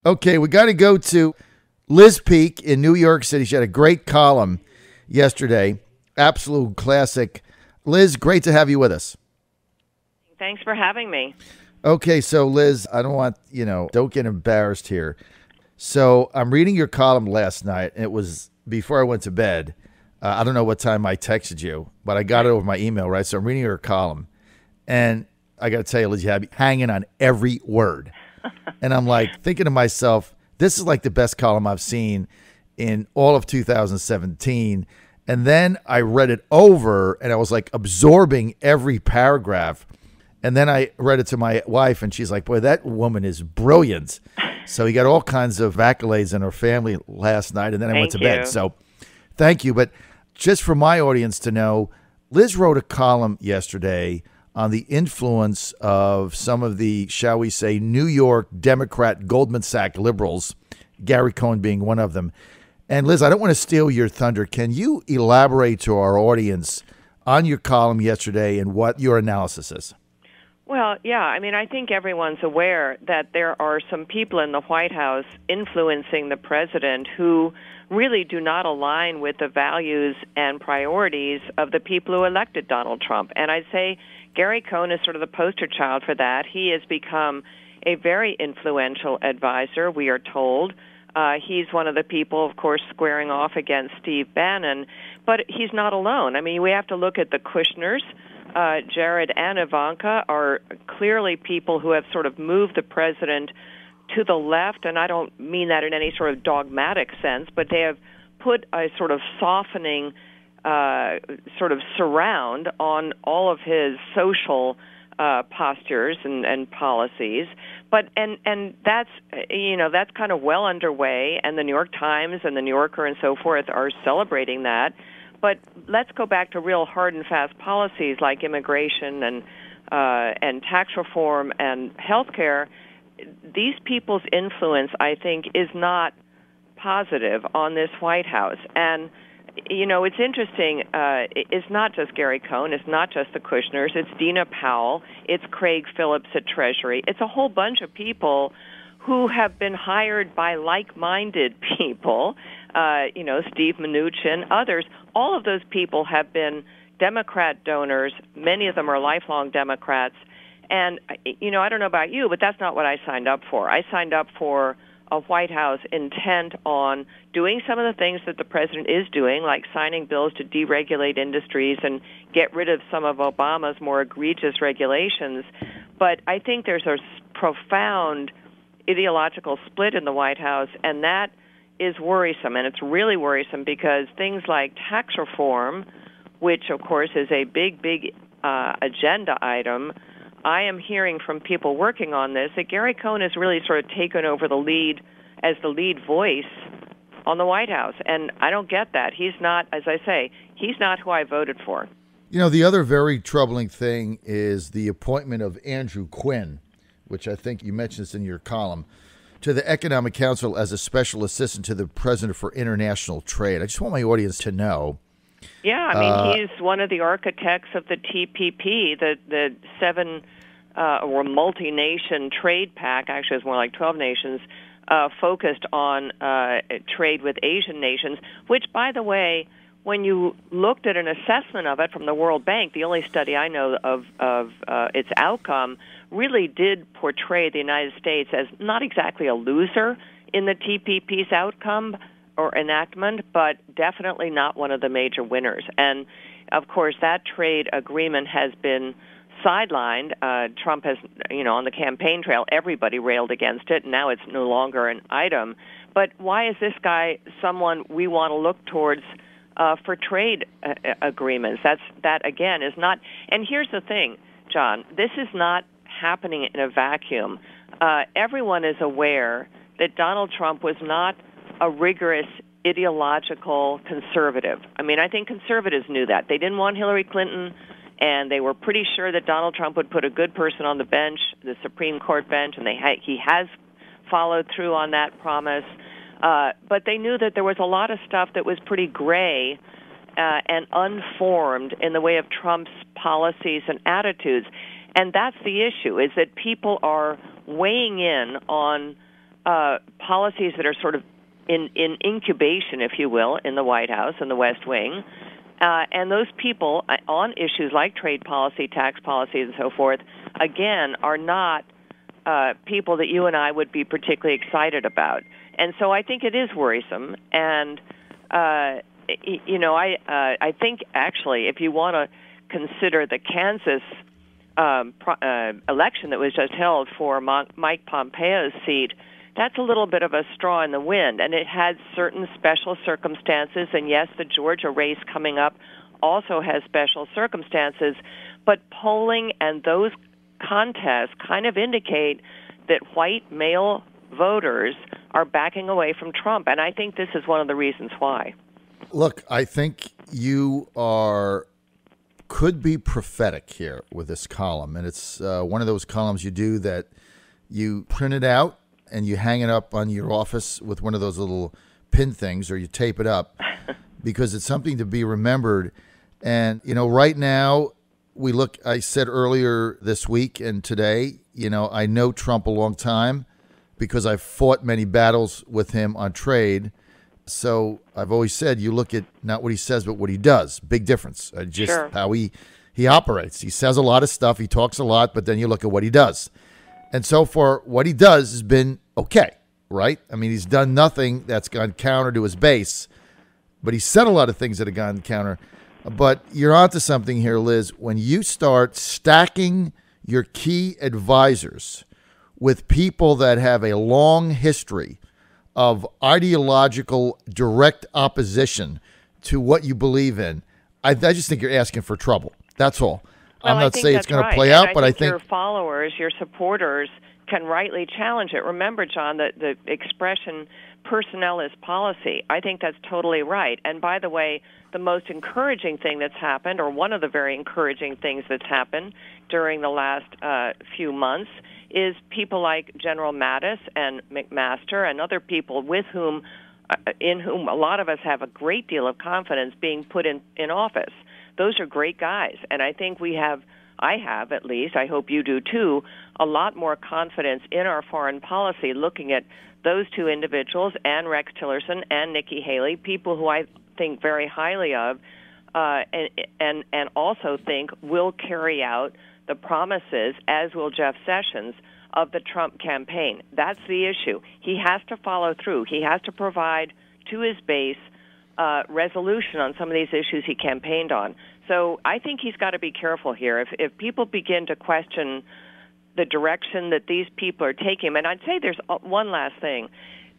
Okay, we got to go to Liz Peek in New York City. She had a great column yesterday. Absolute classic. Liz, great to have you with us. Thanks for having me. Okay, so Liz, I don't want, don't get embarrassed here. So I'm reading your column last night, and it was before I went to bed. I don't know what time I texted you, but I got it over my email, right? So I'm reading your column, and I got to tell you, Liz, you had me hanging on every word. And I'm like thinking to myself, this is like the best column I've seen in all of 2017. And then I read it over, and I was like absorbing every paragraph. And then I read it to my wife, and she's like, boy, that woman is brilliant. So he got all kinds of accolades in her family last night, and then I went to bed. So thank you. But just for my audience to know, Liz wrote a column yesterday on the influence of some of the, shall we say, New York Democrat Goldman Sachs liberals, Gary Cohn being one of them. And Liz, I don't want to steal your thunder. Can you elaborate to our audience on your column yesterday and what your analysis is? Well, yeah, I think everyone's aware that there are some people in the White House influencing the president who really do not align with the values and priorities of the people who elected Donald Trump. And I'd say Gary Cohn is sort of the poster child for that. He has become a very influential advisor, we are told. He's one of the people, of course, squaring off against Steve Bannon. But he's not alone. We have to look at the Kushners. Jared and Ivanka are clearly people who have sort of moved the president to the left, and I don't mean that in any sort of dogmatic sense, but they have put a sort of softening sort of surround on all of his social postures and policies. But and that's that's kind of well underway, and the New York Times and the New Yorker and so forth are celebrating that. But let's go back to real hard and fast policies like immigration and tax reform and health care. These people's influence, I think, is not positive on this White House. And, it's interesting. It's not just Gary Cohn. It's not just the Kushners. It's Dina Powell. It's Craig Phillips at Treasury. It's a whole bunch of people who have been hired by like-minded people, Steve Mnuchin, others. All of those people have been Democrat donors. Many of them are lifelong Democrats. And, I don't know about you, but that's not what I signed up for. I signed up for a White House intent on doing some of the things that the president is doing, like signing bills to deregulate industries and get rid of some of Obama's more egregious regulations. But I think there's a profound ideological split in the White House, and that is worrisome. And it's really worrisome because things like tax reform, which, of course, is a big agenda item, I am hearing from people working on this that Gary Cohn has really sort of taken over the lead as the lead voice on the White House. And I don't get that. He's not, as I say, he's not who I voted for. The other very troubling thing is the appointment of Andrew Quinn, which I think you mentioned this in your column, to the Economic Council as a special assistant to the President for International Trade. I just want my audience to know. Yeah, he's one of the architects of the TPP, the seven or multi-nation trade pact. Actually, it's more like 12 nations focused on trade with Asian nations, which, by the way, when you looked at an assessment of it from the World Bank, the only study I know of its outcome really did portray the United States as not exactly a loser in the TPP's outcome or enactment, but definitely not one of the major winners. And, of course, that trade agreement has been sidelined. Trump has, on the campaign trail, everybody railed against it, and now it's no longer an item. But why is this guy someone we want to look towards for trade agreements? That, again, is not... And here's the thing, John, this is not happening in a vacuum. Everyone is aware that Donald Trump was not a rigorous ideological conservative. I think conservatives knew that. They didn't want Hillary Clinton, and they were pretty sure that Donald Trump would put a good person on the bench, the Supreme Court bench, and he has followed through on that promise. But they knew that there was a lot of stuff that was pretty gray and unformed in the way of Trump's policies and attitudes. And that's the issue, is that people are weighing in on policies that are sort of in incubation, if you will, in the White House and the West Wing. And those people on issues like trade policy, tax policy, and so forth, again, are not people that you and I would be particularly excited about. And so I think it is worrisome. And, I think, actually, if you want to consider the Kansas election that was just held for Mike Pompeo's seat, that's a little bit of a straw in the wind, and it had certain special circumstances. And yes, the Georgia race coming up also has special circumstances, but polling and those contests kind of indicate that white male voters are backing away from Trump, and I think this is one of the reasons why. Look, I think you could be prophetic here with this column, and it's one of those columns you do that you print it out and you hang it up on your office with one of those little pin things, or you tape it up, because it's something to be remembered. And, right now we look, I said earlier this week and today, I know Trump a long time because I've fought many battles with him on trade. So I've always said, you look at not what he says, but what he does. Big difference. Just Sure. how he operates. He says a lot of stuff. He talks a lot, but then you look at what he does. And so far, what he does has been okay, right? I mean, he's done nothing that's gone counter to his base, but he said a lot of things that have gone counter. But you're onto something here, Liz. When you start stacking your key advisors with people that have a long history of ideological direct opposition to what you believe in, I just think you're asking for trouble. That's all. Well, I'm not saying it's going to right. play And out, but I think your followers, your supporters, can rightly challenge it. Remember, John, the expression personnel is policy. I think that's totally right. And by the way, the most encouraging thing that's happened, or one of the very encouraging things that's happened during the last few months, is people like General Mattis and McMaster and other people with whom, in whom a lot of us have a great deal of confidence being put in office. Those are great guys, and I think I have at least, I hope you do too, a lot more confidence in our foreign policy looking at those two individuals and Rex Tillerson and Nikki Haley, people who I think very highly of, and also think will carry out the promises, as will Jeff Sessions, of the Trump campaign. That's the issue. He has to follow through. He has to provide to his base resolution on some of these issues he campaigned on. So I think he's got to be careful here. If people begin to question the direction that these people are taking, and I'd say there's one last thing.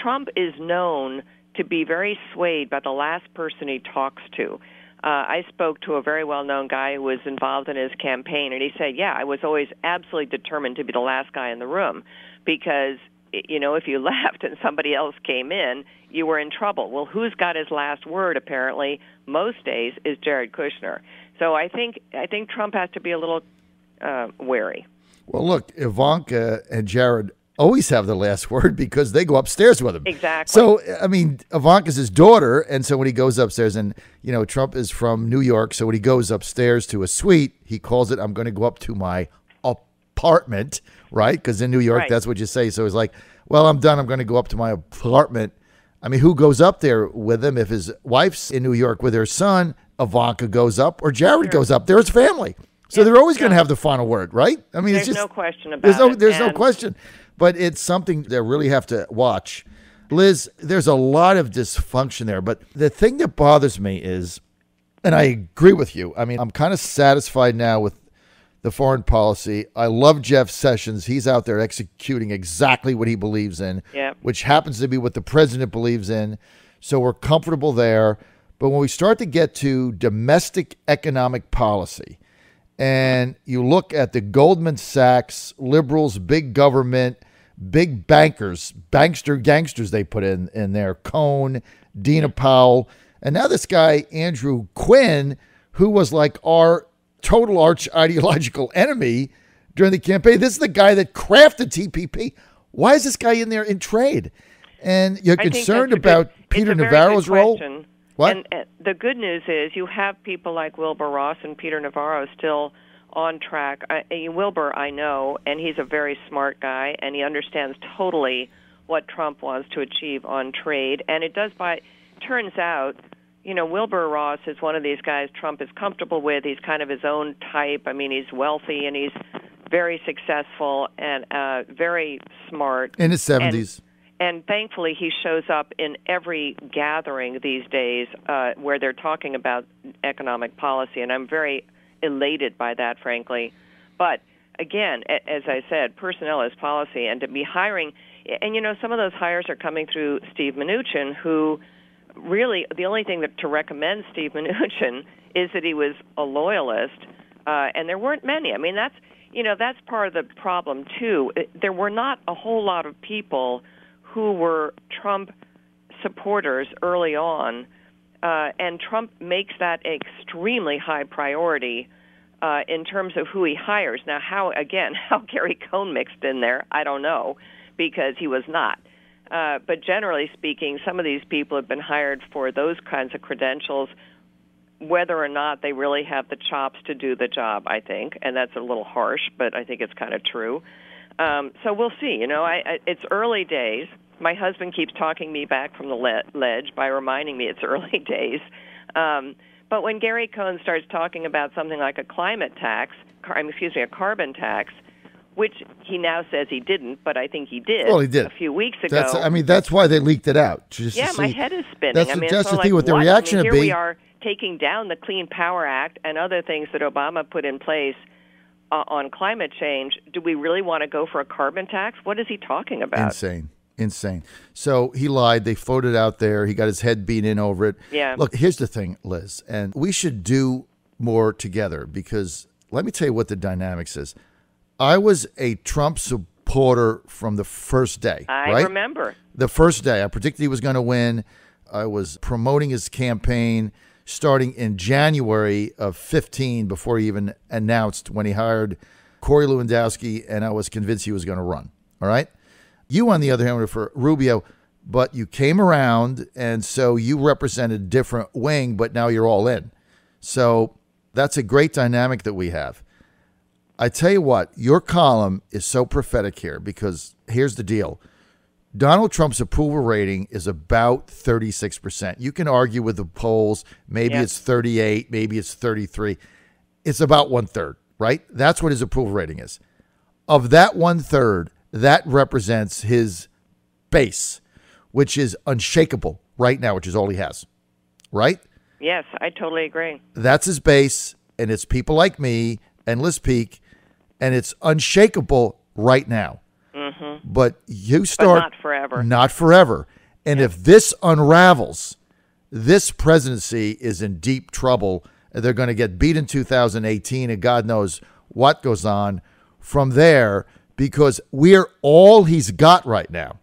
Trump is known to be very swayed by the last person he talks to. I spoke to a very well-known guy who was involved in his campaign, and he said, I was always absolutely determined to be the last guy in the room because, if you left and somebody else came in, you were in trouble. Well, who's got his last word, apparently, most days, is Jared Kushner. So I think Trump has to be a little wary. Well, look, Ivanka and Jared always have the last word because they go upstairs with him. Exactly. So, I mean, Ivanka's his daughter, and so when he goes upstairs, and, Trump is from New York, so when he goes upstairs to a suite, he calls it, I'm going to go up to my apartment, right? Because in New York, right. That's what you say. So he's like, well, I'm done. I'm going to go up to my apartment. I mean, who goes up there with him? If his wife's in New York with her son, Ivanka goes up, or Jared goes up. There's family. So they're always going to have the final word, right? I mean, there's it's just no question about it. There's no question. But it's something that really have to watch. Liz, there's a lot of dysfunction there. But the thing that bothers me is, and I agree with you, I mean, I'm kind of satisfied now with the foreign policy. I love Jeff Sessions. He's out there executing exactly what he believes in, which happens to be what the president believes in. So we're comfortable there. But when we start to get to domestic economic policy, and you look at the Goldman Sachs, liberals, big government, big bankers, bankster gangsters they put in there, Cohn, Dina Powell, and now this guy, Andrew Quinn, who was like our total arch ideological enemy during the campaign. This is the guy that crafted TPP. Why is this guy in there in trade? And you're concerned about Peter Navarro's role? What? And the good news is you have people like Wilbur Ross and Peter Navarro still on track. Wilbur, I know, and he's a very smart guy, and he understands totally what Trump wants to achieve on trade. And it does turns out, Wilbur Ross is one of these guys Trump is comfortable with. He's kind of his own type. I mean, he's wealthy and he's very successful and very smart. In his 70s. And thankfully, he shows up in every gathering these days where they're talking about economic policy, and I'm very elated by that, frankly. But again, as I said, personnel is policy, and to be hiring, and some of those hires are coming through Steve Mnuchin, who really the only thing to recommend Steve Mnuchin is that he was a loyalist, and there weren't many. I mean, that's part of the problem too. There were not a whole lot of people who were Trump supporters early on, and Trump makes that extremely high priority in terms of who he hires. Now, how Gary Cohn mixed in there, I don't know, because he was not. But generally speaking, some of these people have been hired for those kinds of credentials, whether or not they really have the chops to do the job, I think, and that's a little harsh, but I think it's kind of true. So we'll see. It's early days. My husband keeps talking me back from the ledge by reminding me it's early days. But when Gary Cohn starts talking about something like a carbon tax, which he now says he didn't, but I think he did. Well, he did a few weeks ago. That's why they leaked it out. My head is spinning. That's the thing with the reaction here to be. We are taking down the Clean Power Act and other things that Obama put in place on climate change. Do we really want to go for a carbon tax? What is he talking about? Insane. So he lied. They floated out there. He got his head beat in over it. Yeah. Look, here's the thing, Liz, and we should do more together because let me tell you what the dynamics is. I was a Trump supporter from the first day. I remember. The first day. I predicted he was going to win. I was promoting his campaign starting in January of 15 before he even announced when he hired Corey Lewandowski, and I was convinced he was going to run. All right? You, on the other hand, were for Rubio, but you came around, and so you represented a different wing, but now you're all in. So that's a great dynamic that we have. I tell you what, your column is so prophetic here because here's the deal. Donald Trump's approval rating is about 36%. You can argue with the polls. Maybe it's 38, maybe it's 33. It's about 1/3, right? That's what his approval rating is. Of that 1/3, that represents his base, which is unshakable right now, which is all he has, right? Yes, I totally agree. That's his base, and it's people like me and Liz Peek, and it's unshakable right now. Mm-hmm. But you start... But not forever. Not forever. And if this unravels, this presidency is in deep trouble. They're going to get beat in 2018, and God knows what goes on from there, because we're all he's got right now.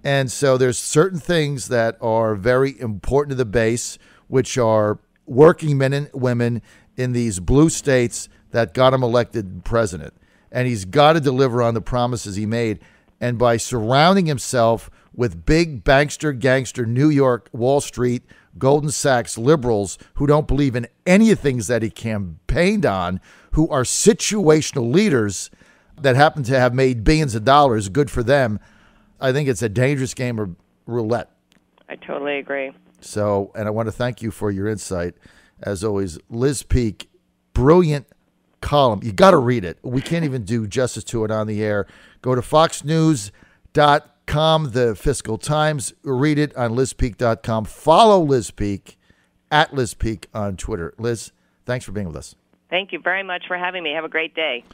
And so there's certain things that are very important to the base, which are working men and women in these blue states that got him elected president. And he's got to deliver on the promises he made. And by surrounding himself with big bankster, gangster, New York, Wall Street, Goldman Sachs liberals who don't believe in any of the things that he campaigned on, who are situational leaders that happen to have made billions of dollars, good for them. I think it's a dangerous game of roulette. I totally agree. So, and I want to thank you for your insight. As always, Liz Peek, brilliant column. You got to read it. We can't even do justice to it on the air. Go to foxnews.com, the Fiscal Times. Read it on lizpeek.com. Follow Liz Peek at Liz Peek on Twitter. Liz, thanks for being with us. Thank you very much for having me. Have a great day.